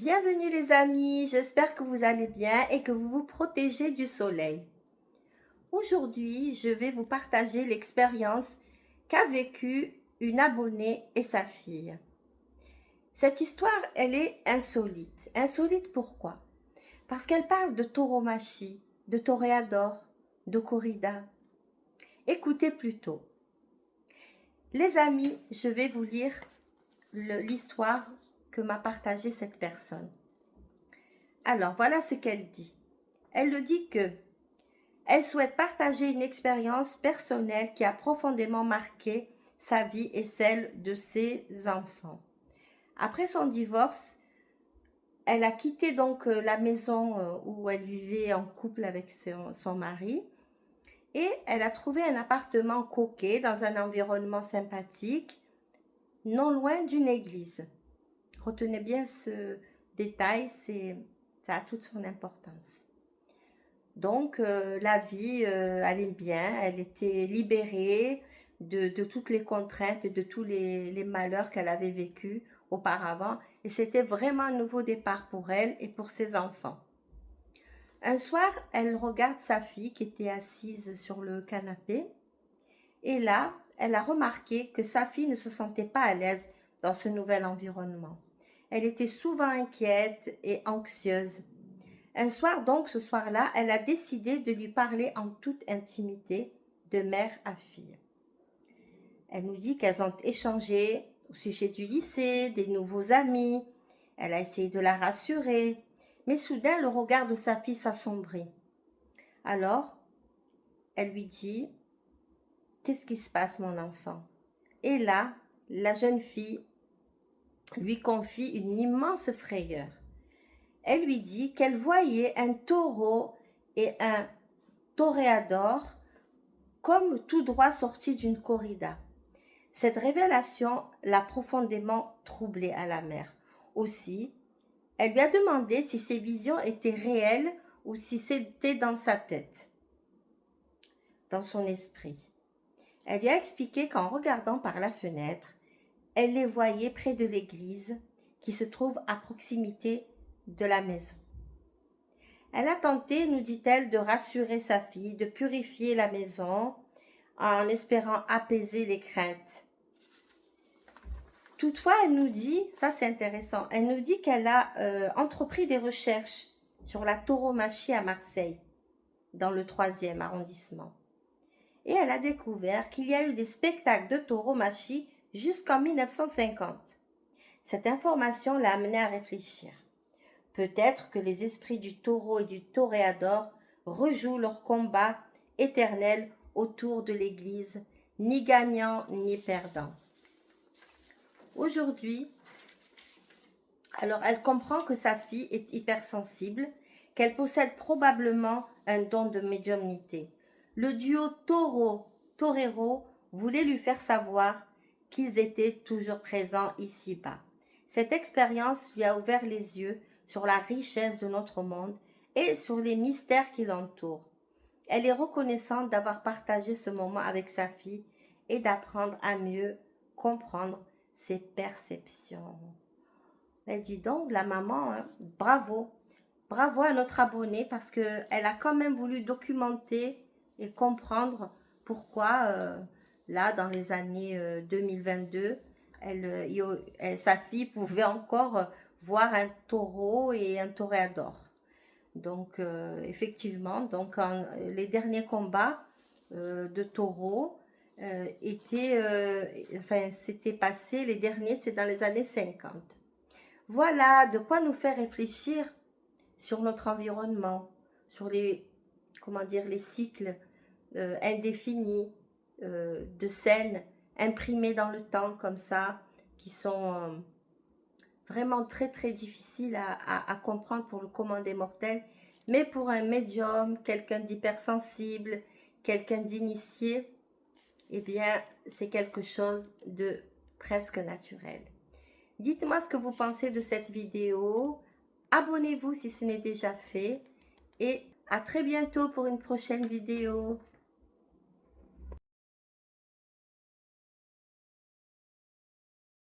Bienvenue les amis, j'espère que vous allez bien et que vous vous protégez du soleil. Aujourd'hui, je vais vous partager l'expérience qu'a vécue une abonnée et sa fille. Cette histoire, elle est insolite. Insolite pourquoi? Parce qu'elle parle de tauromachie, de toréador, de corrida. Écoutez plutôt. Les amis, je vais vous lire l'histoire que m'a partagée cette personne. Alors, voilà ce qu'elle dit. Elle le dit que elle souhaite partager une expérience personnelle qui a profondément marqué sa vie et celle de ses enfants. Après son divorce, elle a quitté donc la maison où elle vivait en couple avec son mari et elle a trouvé un appartement coquet dans un environnement sympathique, non loin d'une église. Retenez bien ce détail, ça a toute son importance. Donc, la vie allait bien, elle était libérée de toutes les contraintes et de tous les malheurs qu'elle avait vécus auparavant. Et c'était vraiment un nouveau départ pour elle et pour ses enfants. Un soir, elle regarde sa fille qui était assise sur le canapé. Et là, elle a remarqué que sa fille ne se sentait pas à l'aise dans ce nouvel environnement. Elle était souvent inquiète et anxieuse. Un soir donc, ce soir-là, elle a décidé de lui parler en toute intimité, de mère à fille. Elle nous dit qu'elles ont échangé au sujet du lycée, des nouveaux amis. Elle a essayé de la rassurer, mais soudain le regard de sa fille s'assombrit. Alors, elle lui dit « Qu'est-ce qui se passe, mon enfant ?» Et là, la jeune fille lui confie une immense frayeur. Elle lui dit qu'elle voyait un taureau et un toréador comme tout droit sortis d'une corrida. Cette révélation l'a profondément troublée à la mère. Aussi, elle lui a demandé si ses visions étaient réelles ou si c'était dans sa tête, dans son esprit. Elle lui a expliqué qu'en regardant par la fenêtre, elle les voyait près de l'église qui se trouve à proximité de la maison. Elle a tenté, nous dit-elle, de rassurer sa fille, de purifier la maison en espérant apaiser les craintes. Toutefois, elle nous dit, ça c'est intéressant, elle nous dit qu'elle a entrepris des recherches sur la tauromachie à Marseille, dans le 3e arrondissement. Et elle a découvert qu'il y a eu des spectacles de tauromachie jusqu'en 1950. Cette information l'a amenée à réfléchir. Peut-être que les esprits du taureau et du toréador rejouent leur combat éternel autour de l'église, ni gagnant ni perdant. Aujourd'hui, alors elle comprend que sa fille est hypersensible, qu'elle possède probablement un don de médiumnité. Le duo taureau-torero voulait lui faire savoir qu'ils étaient toujours présents ici-bas. Cette expérience lui a ouvert les yeux sur la richesse de notre monde et sur les mystères qui l'entourent. Elle est reconnaissante d'avoir partagé ce moment avec sa fille et d'apprendre à mieux comprendre ses perceptions. Elle dit donc, la maman, hein, bravo. Bravo à notre abonnée parce qu'elle a quand même voulu documenter et comprendre pourquoi, là, dans les années 2022, sa fille pouvait encore voir un taureau et un toréador. Donc, effectivement, donc, les derniers combats de taureaux s'étaient passés, les derniers, c'est dans les années 50. Voilà de quoi nous faire réfléchir sur notre environnement, sur les cycles indéfinis de scènes imprimées dans le temps comme ça, qui sont vraiment très très difficiles à comprendre pour le commun des mortels, mais pour un médium, quelqu'un d'hypersensible, quelqu'un d'initié, eh bien c'est quelque chose de presque naturel. Dites-moi ce que vous pensez de cette vidéo. Abonnez-vous si ce n'est déjà fait. Et à très bientôt pour une prochaine vidéo.